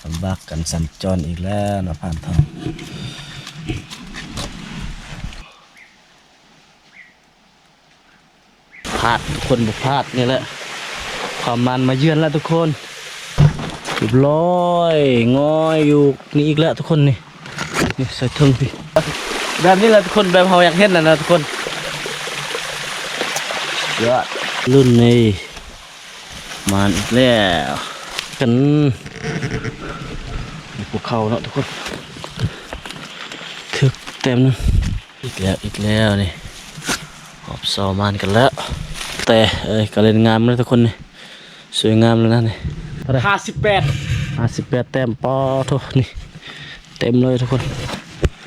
ลำบากกันสัญจรอีกแล้วนะผ่านทองพลาดทุกคนบุกพลาดนี่แหละความมันมาเยือนแล้วทุกคนเรียบร้อยงอยอยู่นี่อีกแล้วทุกคนนี่ใส่ทึงพี่แบบนี้แหละทุกคนแบบเราอยากเห็นนะทุกคนเยอะรุ่นนี้มาอีกแล้วกันภูเขาเนาะทุกคนถึกเต็มนึงอีกแล้วนี่หอบซอมานกันแล้วแต่ก็เล่นงามเลยทุกคนนี่สวยงามเลยนะนี่58 แต้มปอทุกนี่เต็มเลยทุกคน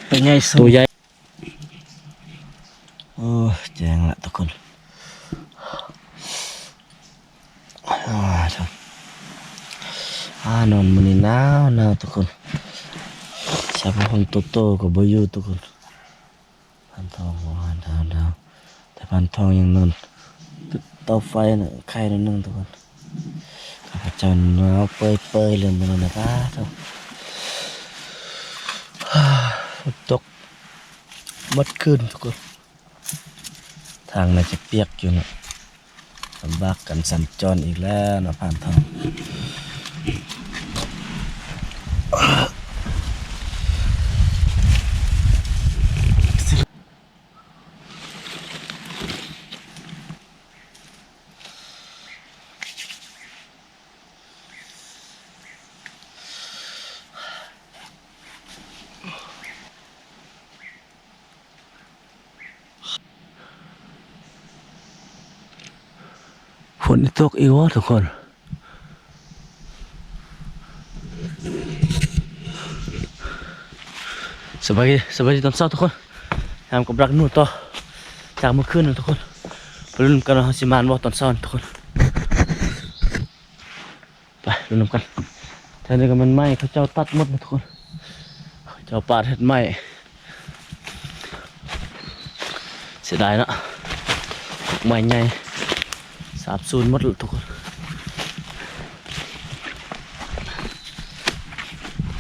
เป็นไงตัวใหญ่โอ้แจ้งละทุกคนนอนมันนี่หนาวทุกคนชาวบ้านโตก็บ่อยู่ทุกคนพันทองดาวแต่พันทองยังนอนเตาไฟน่ะไข่นิดนึงทุกคนข้าพเจ้าหนาวเปยเลยมันนะป้าทุกฝนตกหมดคืนทุกคนทางน่าจะเปียกอยู่นะลำบากกันสัญจรอีกแล้วนะผ่านทองฝนตกอีกวะทุกคนสบายดีตอนเช้าทุกคนทำกับรักนู่นต่อจากเมื่อคืนนะทุกคนไปลุ้นกันว่าสิมานว่าตอนเช้าทุกคนไปลุ้นกันแทนที่กันมันไหม้เขาเจ้าตัดหมดนะทุกคนเขาเจ้าปาดเห็ดไหม้เสียดายนะไหม้ใหญ่สาบสูญหมดเลยทุกคน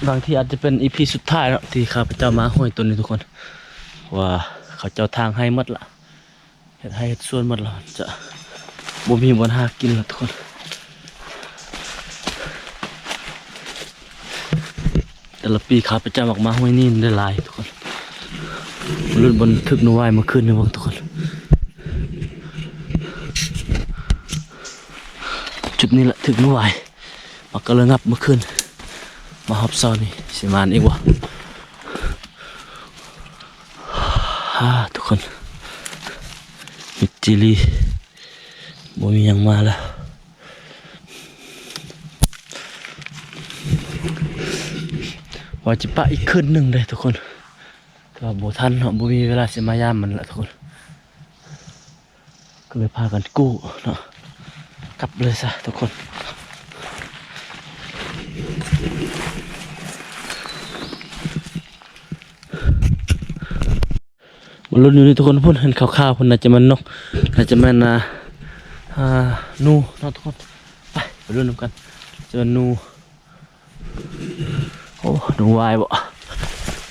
บางทีอาจจะเป็นอีพีสุดท้ายแล้วที่ข้าพเจ้ามาห้วยต้นนี้ทุกคนว่าเขาเจ้าทางให้หมดละเห็ดให้เห็ดส่วนหมดละจะบ่มีบนหากินละทุกคนแต่ละปีข้าพเจ้าออกมาห้วยนี่ได้หลายทุกคนรุ่นบนทึกนวายมาขึ้นในวงทุกคนจุดนี้แหละถึงนวายมันก็เลยงับเมื่อคืนมาฮอบซอนนี่สิมานอีกวะทุกคนมิจิลีบ่มียังมาแล้วว่าจะปะอีกคืนหนึ่งเลยทุกคนก็บ่ทันเนาะบ่มีเวลาสิมายามมันละทุกคนก็เลยพากันกู้เนาะกลับเลยซะทุกคนมันลุ้นอยู่นี่ทุกคนพูดเห็นขาวๆพูดน่าจะมันนกน่าจะมันนูเนาะทุกคนไปลุ้นกันจะมันนูโอ้ดูวายบ่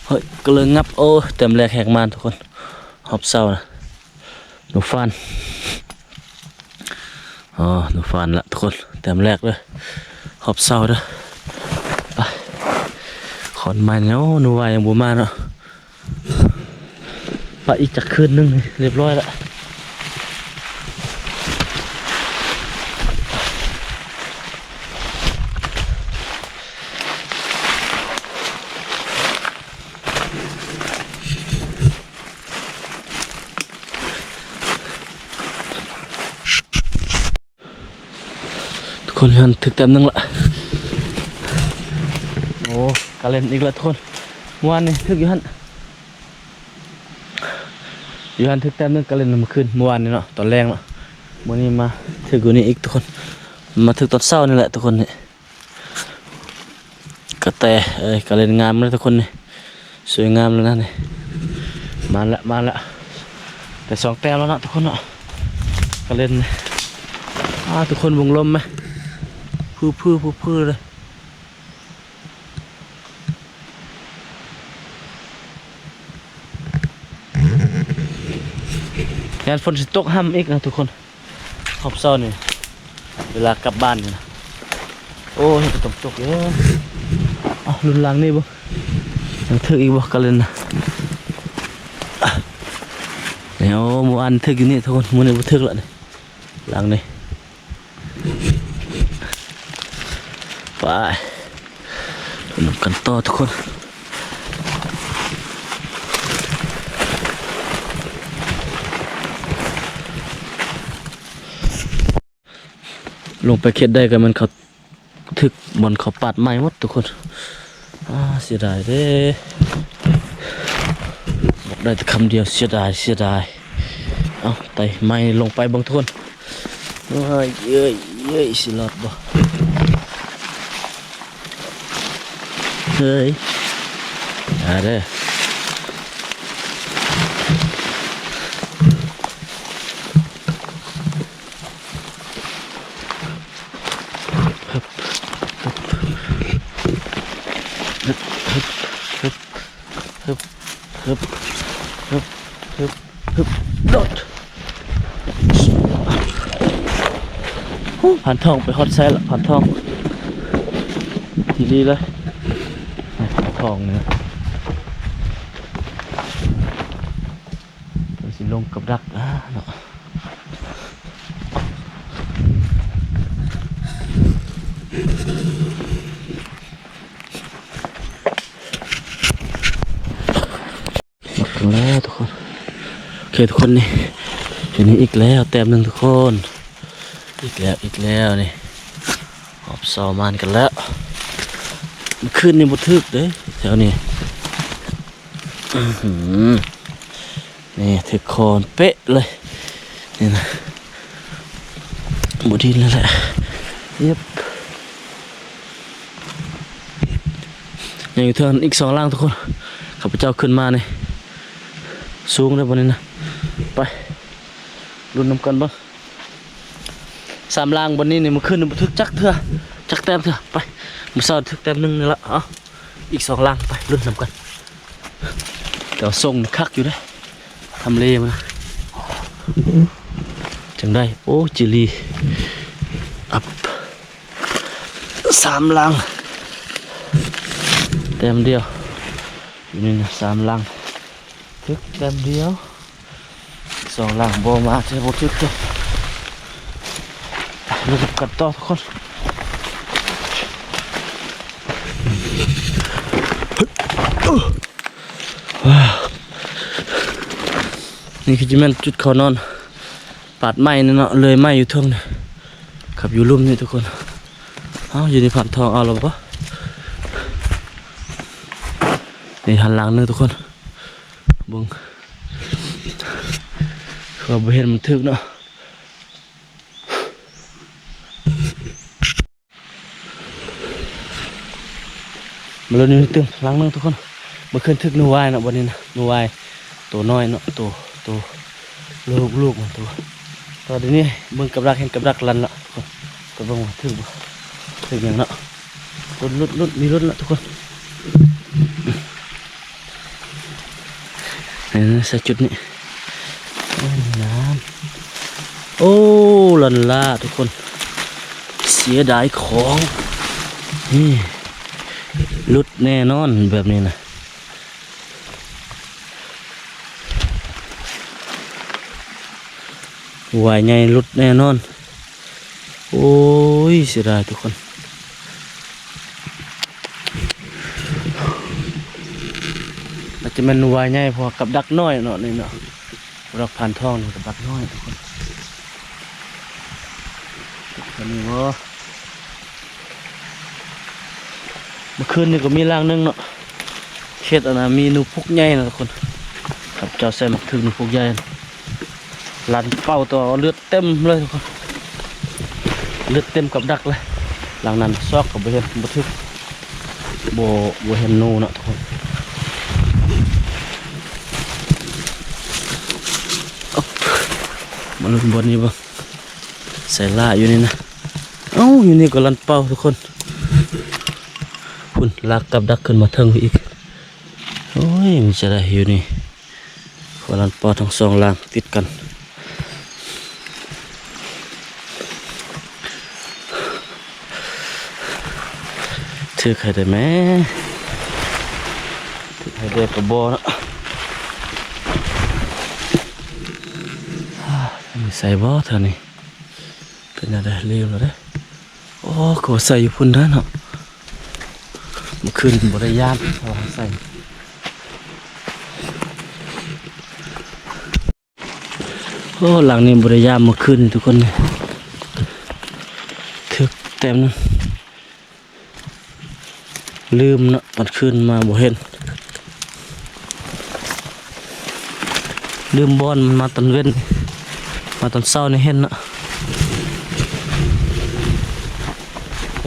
เฮ้ยก็เลยงับโอ้เต็มแรกแหกมันทุกคนหอบเศร้านะหนูฟันหนูฟันละทุกคนเต็มแรกเลยหอบเศร้าเด้อไปขอนไม้เนาะหนูวายยังบ่มาเนาะไปอีกจากคืนนึงเรียบร้อยละทุกคนยันถึกเต็มนึงละโอ้กาเล่นอีกละทุกคนวันนี้ถึกอยู่หันทึกแต้มนึงก็เล่นเมื่อคืนเมื่อวานนี่เนาะตอนแรกเนาะวันนี้มาถึกอยู่นี่อีกทุกคนมาถึกตอนเช้านี่แหละทุกคนนี่กระแตก็เล่นงามเลยทุกคนนี่สวยงามเลยนะนี่มาละแต่2 แต้มแล้วเนาะทุกคนเนาะก็เล่นทุกคนวงลมไหมพื้เลย งานฝนสิตกห้ำอีกนะทุกคนขอบเศร้านี่เวลากลับบ้านนี่นะโอ้ยตกตกเยอะเอารุนแรงนี่บ่ยังถึกอีกบ่กันเลยนะเดี๋ยวเมื่อวานถึกอยู่นี่ทุกคนมื้อนี้บ่ถึกแล้วนี่หลังนี่ไปนำกันต่อทุกคนลงไปเข็ดได้กันมันเขาถึกบนเขาปาดไม้หมดทุกคนเสียดายเด้บอกได้แต่คำเดียวเสียดายเอาไต่ไม้ลงไปบางทุกคนเย้ยสิรอดบ่เฮ้ยเด้อฮึบโดดผ่านทองไปฮอตไซส์ละผ่านทองทีนี้เลยผ่านทองเนี่ยเราสิลงกับดักเนาะแล้วทุกคนโอเคทุกคนนี่ทีนี้อีกแล้วแต้มหนึ่งทุกคนอีกแล้วนี่หอบซอมานกันแล้วมันขึ้นในบทึกเด้แถวนี้นี่ถึกโคนเป๊ะเลยนี่นะบดินแล้วแหละเย็บยังอยู่เท่านั้นอีก2 ล่างทุกคนข้าพเจ้าขึ้นมานี่สูงเลยบนนี้นะไปรุ่นน้ำกันบ้าง3 ล่างบนนี้นี่มันขึ้นมันทึกจักเถอะจักแต้มเถอะไปมันสอดทึกแต้มหนึ่งนี่ละอีก2 ล่างไปรุ่นน้ำกันแต่ส่งคักอยู่ได้ทำเลมาจังได้โอ้จิลีอัพ3 ล่างแต้มเดียวอยู่นี่นะ3 ล่างทึกแต้มเดียว2 ล่างโบมาใช่โบทึกเลยเราจะกัดต่อทุกคนนี่คือจิแม่นจุดเขานอนปาดไม้นี่เนาะเลยไม้อยู่เทิงนี่ขับอยู่ลุ่มนี่ทุกคนอยู่ในผ่านทองเอาหรอปะนี่หันหลังนึงทุกคนบึงเขาไปเห็นมันทึกเนาะมาเลยนี่ตึงหลังนึงทุกคนมาขึ้นทึกนูวายเนาะวันนี้นะนูวายตัวน้อยเนาะตัวลูกมันตัวเดี๋ยวนี้เบิ่งกับรักเห็นกับรักลันละก็บ่งทึกอย่างเนาะรถมีรถละทุกคนนี่ใส่จุดนี้น้ำโอ้ลันล่าทุกคนเสียดายของนี่ลุดแน่นอนแบบนี้นะวายใหญ่ลุดแน่นอนโอ้ยเสียดายทุกคนมันจะเป็นวายใหญ่พอกับดักน้อยเนาะนี่เนาะรักผ่านทองนี่กับดักน้อยทุกคนนี่ว่าเมื่อคืนนี่ก็มีล่างนึงเนาะเช็ดอันนะมีนูพุกใหญ่นะทุกคนกับเจ้าใส่หมักถึงนูพุกใหญ่ลันเป้าตัวเลือดเต็มเลยทุกคนเลือดเต็มกับดักเลยหลังนั้นซอกกับเห็นบัทึกโบเห็นนูเนาะทุกคนมาลุ้นบนนี้บ้างใส่ล่าอยู่นี่นะอยู่นี่ก็ลันเป้าทุกคนคุณลากกับดักขึ้นมาเทิงอีกโอ้ยมันจะได้อยู่นี่ขอลันเป้าทั้ง2 ล่างติดกัน ถือใครได้ไหมถือใครได้กระบอกนะมีใส่บ่เท่านี้เป็นอะไรเร็วแล้วเด้โอ้ก็ใส่อยู่พุ่นได้เนาะเมื่อคืนบริยามเอาใส่โอ้หลังนี้บริยามเมื่อคืนทุกคนเลยถึกเต็มนะลืมเนาะตอนคืนมาบ่เห็นลืมบอลมาตอนเว้นมาตอนเช้านี่เห็นเนาะ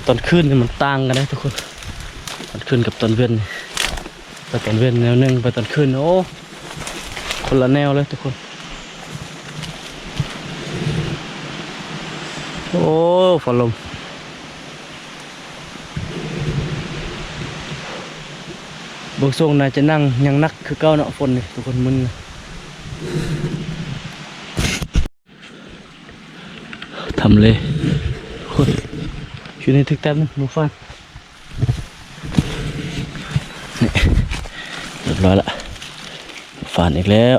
ตอนคืนนี่มันต่างกันนะทุกคนตอนคืนกับตอนเว้นไปตอนเว้นแนวนึงไปตอนคืนโอ้คนละแนวเลยทุกคนโอ้ฝนลมบางช่วงน่าจะนั่งยังนักคือเก้าเนาะฝนนี่ทุกคนมึนทำเลยคนอยู่ในทึกแต้มนูฟันนี่เรียบร้อยละฟันอีกแล้ว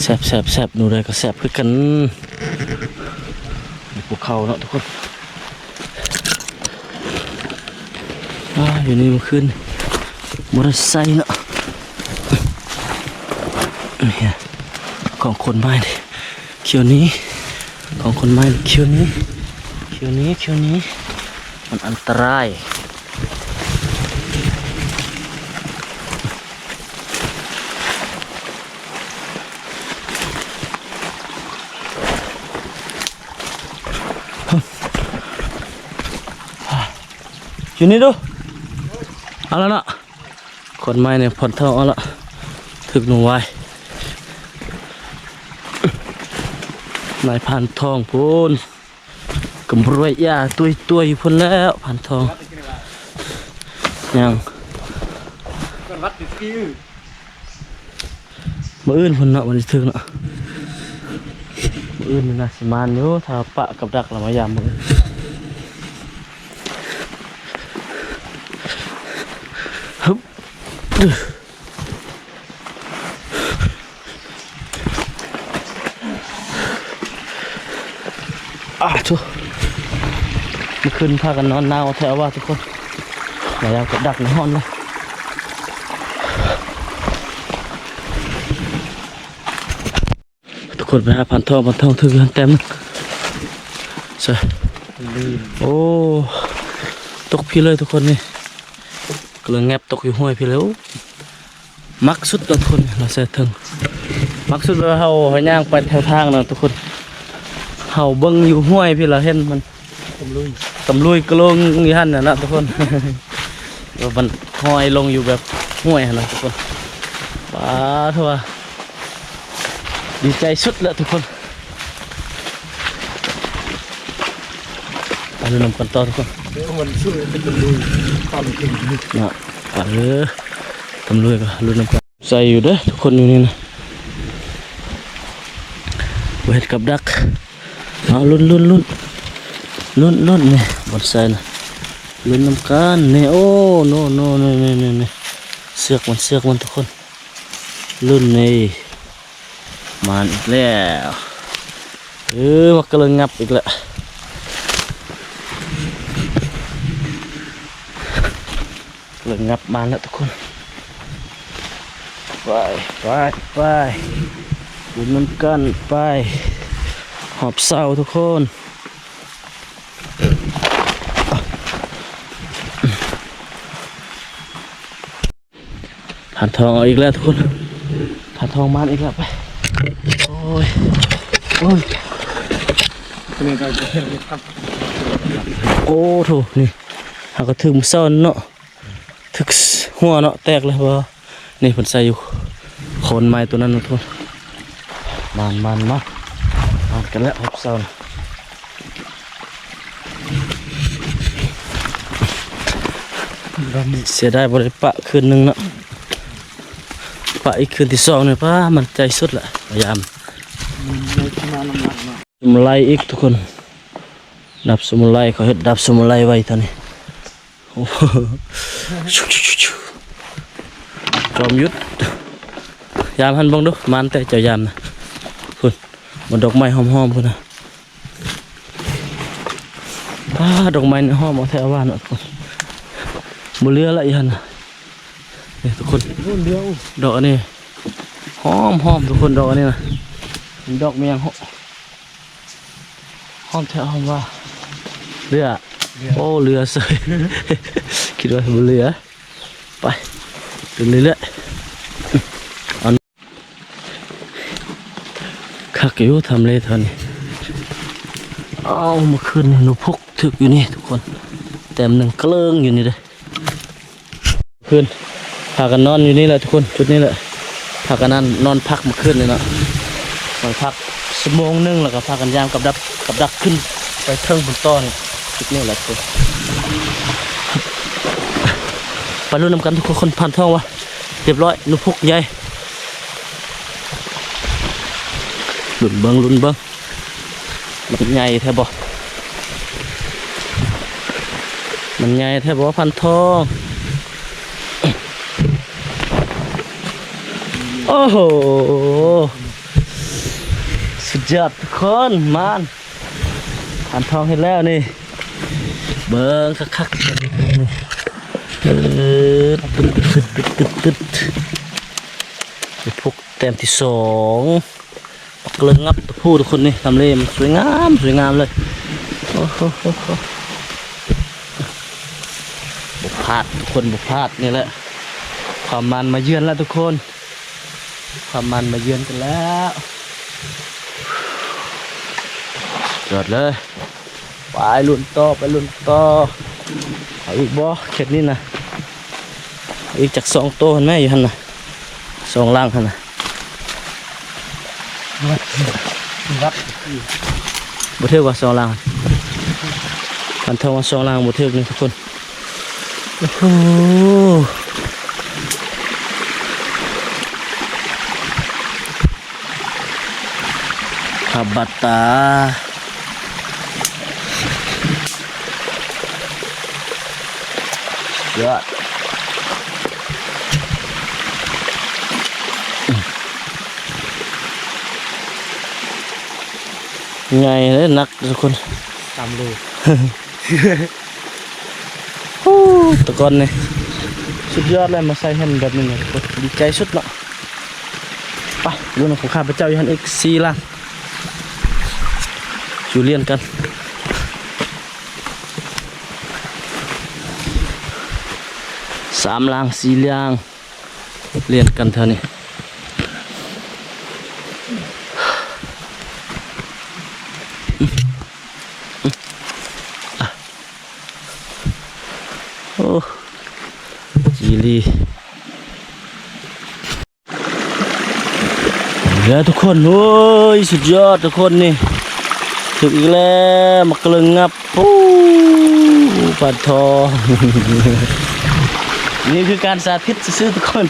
แซบนูได้ก็แซบคือกันภูเขาเนาะทุกคนอยู่นี่มันขึ้นมอเตอร์ไซค์เนาะนี่ของคนไม้เขียวนี้ของคนไม้เขียวนี้มันอันตรายอยู่นี่ดูเอาแล้วเนาะคนไม้เนี่ยผ่อนเท่าเอาละถึกหนูไว้นายพันทองพูนกำรวยยาตัวอยู่พูนแล้วพันทองยังมื้ออื่นพูนเนาะวันที่ถึกเนาะมื้ออื่นน่าสิมานอยู่ถ้าปะกับดักละมายามมื้อฮึบทุกเมื่อคืนพากันนอนหนาวแถวว่าทุกคนมายามกับดักในห้องเลยทุกคนไปหาพันทองถึงเต็มใช่โอ้ตกพี่เลยทุกคนนี่กำลังแงบตกอยู่ห้วยพี่แล้วมักสุดทุกคนเราเสียถึงมักสุดเราเฮาหอยย่างไปแถวทางนะทุกคนเฮาเบิ้งอยู่ห้วยพี่เราเห็นมันตำลุยกระลงอยู่หันนะทุกคนมันห้อยลงอยู่แบบห้วยนะทุกคนว้าทั่วดีใจสุดแล้วทุกคนเอาดูน้ำกันต่อทุกคนมันช่วยเป็นตำลุยตำถึงเนาะตำลุยก็ลุ้นน้ำกันใส่อยู่เด้อทุกคนอยู่นี่นะเวทกับดักเอาลุ้นเนี่ยบนใส่นะลุ้นน้ำกันเนี่ยโอ้โน่นี่เสือกมันทุกคนลุ้นนี่มันอีกแล้วมันกำลังงับอีกแล้วเลยงับมาแล้วทุกคนไปลุ้นน้ำกันไปหอบเศร้าทุกคนผ่านทองเอาอีกแล้วทุกคนผ่านทองมาอีกแล้วไปโอ้ยนี่ก็จะเห็นครับโอ้โถนี่หากระถึงซ่อนเนาะถึกหัวเนาะแตกเลยว่านี่ผลใส่อยู่โคนไม้ตัวนั้นทุกคนมันมากันแล้วหอบเศร้าเสียได้บริปะคืนนึงเนาะปะอีกคืนที่สองเนี่ยป้ามันใจสุดแหละพยายามสมุไรอีกทุกคนดับสมุไรเขาเห็ดดับสมุไรไว้ตอนนี้โ โอ้โหจอมยุทธยามหันเบังดูมันแต่เจ้ายามนะพุ่นมันดอกไม้หอมๆพุ่นนะดอกไม้หอมเอาแถวบ้านเนาะทุกคนบ่เหลือละอีหั่นน่ะนี่ทุกคน รุ่นเดียว ดอกอันนี้หอมทุกคนดอกอันนี้นะเป็นดอกเมียงหอมแถวหอมว่าเรือโอ้เรือเสย คิดว่าบ่เรือไปเรื่อยๆอันคักอยู่ทำเลยเท่านี้เอามาขึ้นหนูพกถึกอยู่นี่ทุกคนแต้มหนึ่งเกลิ้งอยู่นี่เลยขึ้นพากันนอนอยู่นี่แหละทุกคนจุดนี้แหละพากันนอนพักมาขึ้นเลยเนาะนอนพักชั่วโมงนึงแล้วก็พากันยามกับดักขึ้นไปเทิงบนต้นจุดนี้แหละทุกคนไปรุ่นนำกันทุกคนผ่านท้องวะเรียบร้อยหนูพกใหญ่ลุ้นเบิ้งมันใหญ่แท้บ่มันใหญ่แท้บ่พันทองโอ้โหสุดยอดทุกคนมันพันทองเห็นแล้วนี่เบิ้งคักๆตึ๊ดพวกแต้มที่สองปักเลิงงับตัวผู้ทุกคนนี่ทำเลมันสวยงามเลยโอ้โหบุกพลาดทุกคนบุกพลาดนี่แหละความมันมาเยือนแล้วทุกคนความมันมาเยือนกันแล้วจอดเลยไปลุ้นต่อเอาอีกบ่เข็ดนี่นะอีกจากสองโตเห็นไหมอยู่หันนะสองล่างหันนะรับบ่เท่าว่าสองล่างพันเท่าว่าสองล่างบ่เท่านี่ทุกคนโอ้โหขับบัตตายอดไงเลยนักทุกคน ตามเลย ตะกอนนี่สุดยอดเลยมาใส่ให้มันแบบนี้นะทุกคนดีใจสุดเนาะไปรุ่นของข้าพเจ้ายันอีก4 ล่างจูเลียนกัน3 ล่าง4 ล่างเลียนกันเท่านี้โอ้จีรีเดี๋ยวทุกคนโอ้ยสุดยอดทุกคนนี่ถึงอีกแล้วมากลึงงับโอ้ปลาทอง นี่คือการสาธิตซื้อทุกคน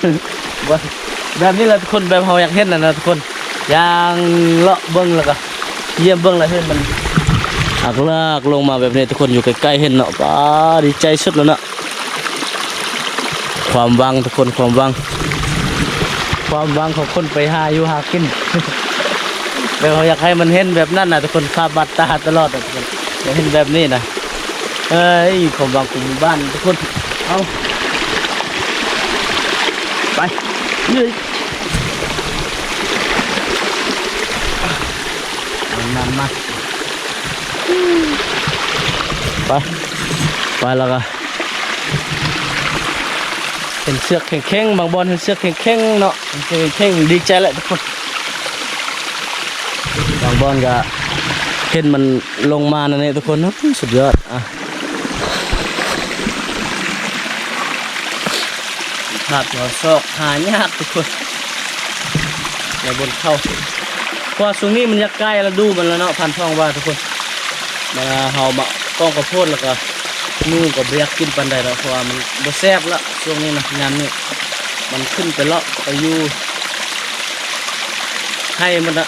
แบบนี้แหละทุกคนแบบเราอยากเห็นนะทุกคนยางเลาะเบิ้งแล้วก็เยี่ยมเบิ้งแล้วเห็นมันอักลากลงมาแบบนี้ทุกคนอยู่ใกล้ๆเห็นเนาะป้าดีใจสุดแล้วเนาะความหวังทุกคนความหวังของคนไปหาอยู่หากิน แบบเราอยากให้มันเห็นแบบนั้นนะทุกคนคาบัดตาตลอดทุกคนอยากเห็นแบบนี้นะเอ้ยความหวังของหมู่บ้านทุกคนเอาไปยืดมันมาไปแล้วก็เห็นเสือกแข็งๆบางบอลเห็นเสือกแข็งๆเนาะแข็งดีใจแหละทุกคนบางบอลก็เห็นมันลงมานั่นเองทุกคนนะสุดยอดอ่ะขาดหัวซอกหายากทุกคนในบนเข้าเพราะช่วงนี้มันจะใกล้แล้วดูมันแล้วเนาะพันท้องว่าทุกคนมาเฮามาก้องกระโพดแล้วก็นู่นก็เบียกกินปันใดแล้วเพราะว่ามันบ่แซ่บละช่วงนี้นะงานนี้มันขึ้นไปเลาะไปอยู่ให้มันอะ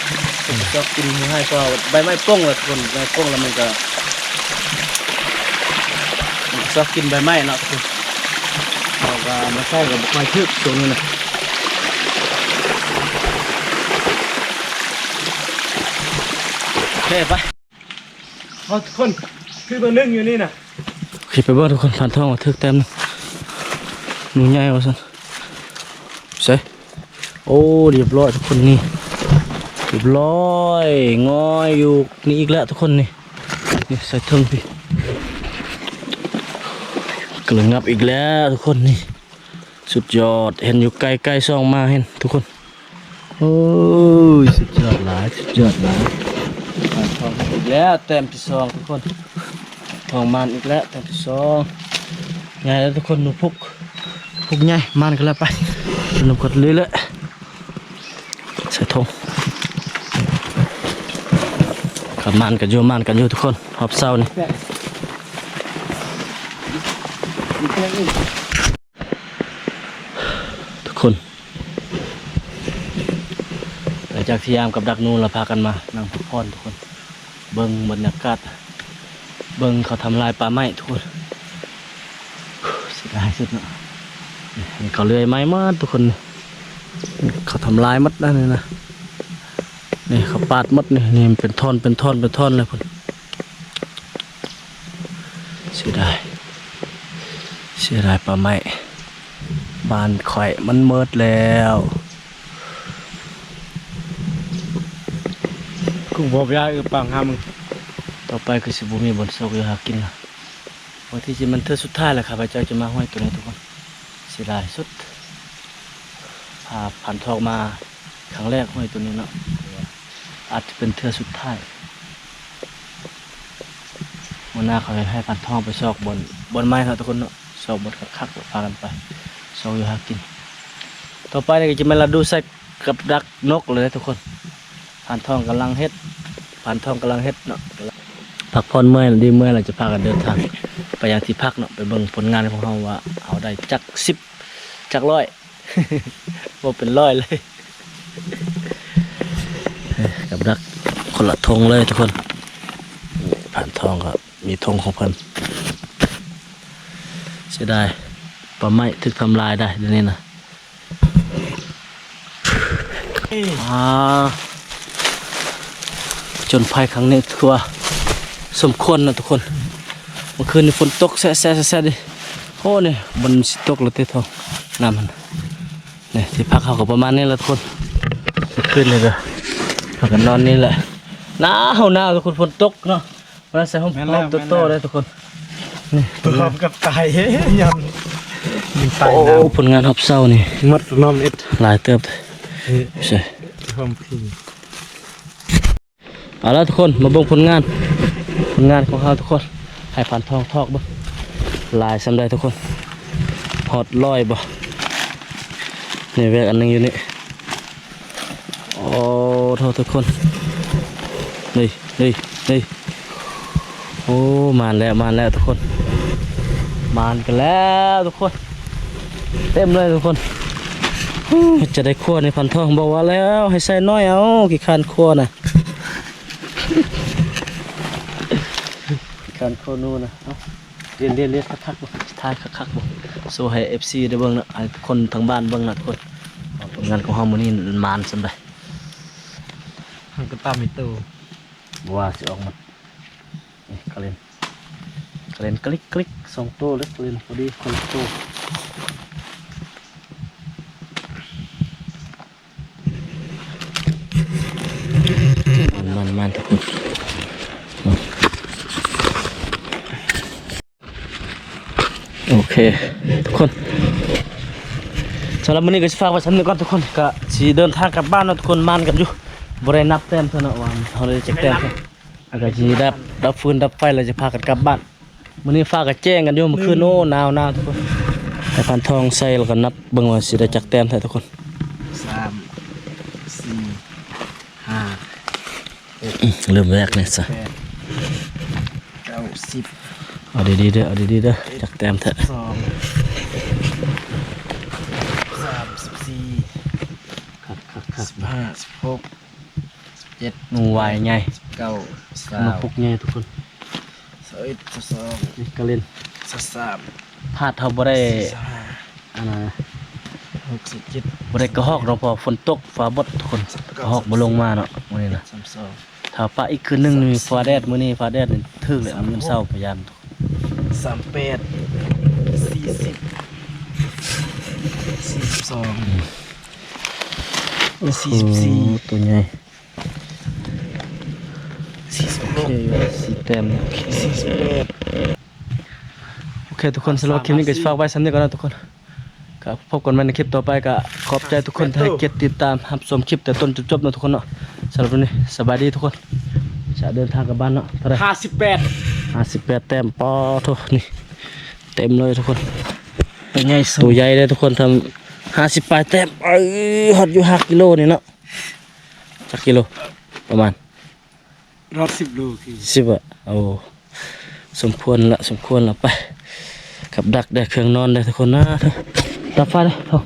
ก็กินให้ก็ใบไม้ป้องเลยทุกคนใบไม้ป้องแล้วมันก็ ก็กินใบไม้เนาะทุกคนเราก็มาใส่กับบุกไม้ทึบตรงนี้นะโอเคไปเอาทุกคนคือเบอร์หนึ่งอยู่นี่นะขี่ไปเบอร์ทุกคนผ่านท้องมาทึกเต็มหนูใหญ่เอาสิใส่โอ้เรียบร้อยทุกคนนี่เรียบร้อยงอยอยู่นี่อีกแล้วทุกคนนี่ใส่เทิงพี่กลึงงับอีกแล้วทุกคนนี่สุดยอดเห็นอยู่ใกล้ๆซองมาเห็นทุกคนโอ้ยสุดยอดหลายสุดยอดหลายทองอีกแล้วเต็มที่ซองทุกคนทองมันอีกแล้วเต็มที่ซองไงแล้วทุกคนหนูพุกไงมันกันแล้วไปหนูกดเลยเลยใส่ทองกับมันกันอยู่ทุกคนหอบเศร้านี่ทุกคนหลังจากที่ยามกับดักนูนเราพากันมานั่งพักผ่อนทุกคนเบิ่งบรรยากาศเบิ่งเขาทำลายป่าไม้ทุกคนเสียดายสุดเนาะเขาเลื่อยไม้มากทุกคนเขาทำลายมัดนั่นเลยนะนี่เขาปาดมัดนี่มันเป็นท่อนเลยคนเสียดายป่าไม้บ้านข่อยมันเมิดแล้วกูบอกยาปังหามึงต่อไปคือสิบุมีบนโซกอยู่หากินละวันที่จะมันเธอสุดท้ายแหละครับพระเจ้าจะมาห้อยตัวนี้ทุกคนเสียดายสุดพาผ่านทองมาครั้งแรกห้อยตัวนี้เนาะอาจจะเป็นเธอสุดท้ายวันหน้าเขาให้ผ่านทองไปซอกบนไม้ครับทุกคนเนาะซอกบนคักๆพากันไปซอกอยู่หากินต่อไปเนี่ยก็จะมาเราดูใส่กับดักนกเลยทุกคนผ่านทองกำลังเฮ็ดเนาะพักผ่อนเมื่อยดีเมื่อยเราจะพากันเดินทางไปยังที่พักเนาะไปเบิ่งผลงานของเราว่าเอาได้จัก10จัก100 ว่าเป็น100เลยกับดักคนละธงเลยทุกคนผ่านทองก็มีธงของเพิ่นเสียดายป่าไม้ถึกทำลายได้เดี๋ยวนี้นะจนภัยครั้งนี้คือว่าสมควรนะทุกคนเมื่อคืนฝนตกแซ่ดิโอ้เนี่ยมันตกแล้วเต้ทองน้ำมันเนี่ยที่พักเขาก็ประมาณนี้แหละทุกคนเมื่อคืนเลยก็พักกันนอนนี่แหละหนาวทุกคนฝนตกเนาะวันนั้นใส่ห้องโตเลยทุกคนนี่ ตัวหอมกับไตยำไต โอ้ผลงานหอบเศร้านี่ มัดนอมเอ็ด หลายเติบใช่ หอมพิง เอาละทุกคนมาเบิ่งผลงานของเราทุกคนให้ผ่านทองทอกบ่ลายสำได้ทุกคนหอดลอยบ่นี่แวกอันนึงอยู่นี่โอ้โทษทุกคนนี่โอ้มานแล้วทุกคนมานกันแล้วทุกคนเต็มเลยทุกคนจะได้คั่วในพันทองบอกว่าแล้วให้ใส่น้อยเอากี่คันคั่วนะการโคนูนะเรียนคักๆบ่ท้ายคักๆบ่โซให้ FC ได้เบิ่งนะให้คนทั้งบ้านเบิ่งนะทุกคนผลงานของเฮามื้อนี้มานสำได้ มันก็ตามมีตู้ บ่ว่าสิออกมานี่กระเล่นคลิก2ตัวเลยกระเล่นพอดีคนละตัวมันทุกคนโอเคทุกคนสำหรับวันนี้ก็จะฝากไว้ชั้นหนึ่งก่อนทุกคนก็สีเดินทางกลับบ้านนะทุกคนมันกันอยู่บริเวณนับแต้มเท่านั้นวันเขาเลยจะแต้มแล้วก็จะดับฟืนดับไฟเราจะพากันกลับบ้านวันนี้ฟ้าก็แจ้งกันอยู่เมื่อคืนโอ้หนาวทุกคนแต่พันทองใส่แล้วก็นับเบิ่งว่าสิได้จักแต้มเท่าทุกคน3 4 5 เริ่มแรกเนี่ยซะ 8 9 10เอาดีๆเด้อจักแต้มเถอะ2 3 14 15 16 17 หนูวายไง 19 หนูปุกไงทุกคน 21 22นี่ก็เล่น 33 พลาดเขาบ่ได้อันนั้น 67 บ่ได้กระหอกเราพอฝนตกฟ้าบดทุกคนกระหอกบ่ลงมาเนาะมื้อนี้นะ 32 ถ้าปะอีกคืนหนึงนี่ฟ้าแดดมื้อนี้ฟ้าแดดนี่ถึกเลยเอามื้อเช้าพยายาม 38 40 42 44 ตัวใหญ่ 46 สีแต้มเนี่ย 48 โอเคทุกคนสำหรับคลิปนี้ก็ฝากไว้ซ้ำนี้ก่อนนะทุกคนก็พบกันใหม่ในคลิปต่อไปก็ขอบใจทุกคนที่ให้เกียรติติดตามรับชมคลิปแต่ต้นจนจบนะทุกคนเนาะสำหรับวันนี้สบายดีทุกคนจะเดินทางกลับบ้านเนาะเท่าไหร่ 58 58แต้มปอทุกนี่เต็มเลยทุกคน เป็นไงสุ ตัวใหญ่เลยทุกคนทำ58แต้มฮอดอยู่5กิโลนี่เนาะจักกิโลประมาณ 10 โลคือ 10อ่ะโอ้สมควรละไปกับดักได้เครื่องนอนได้ทุกคนนะรับไฟเลยเท่า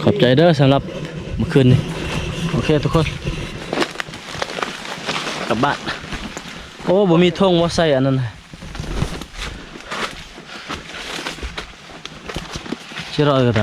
ขอบใจเด้อสำหรับเมื่อคืนนี้โอเคทุกคนกลับบ้านโอ้บ่มีท่งว่าใส่อันนั้นชิรอยกัน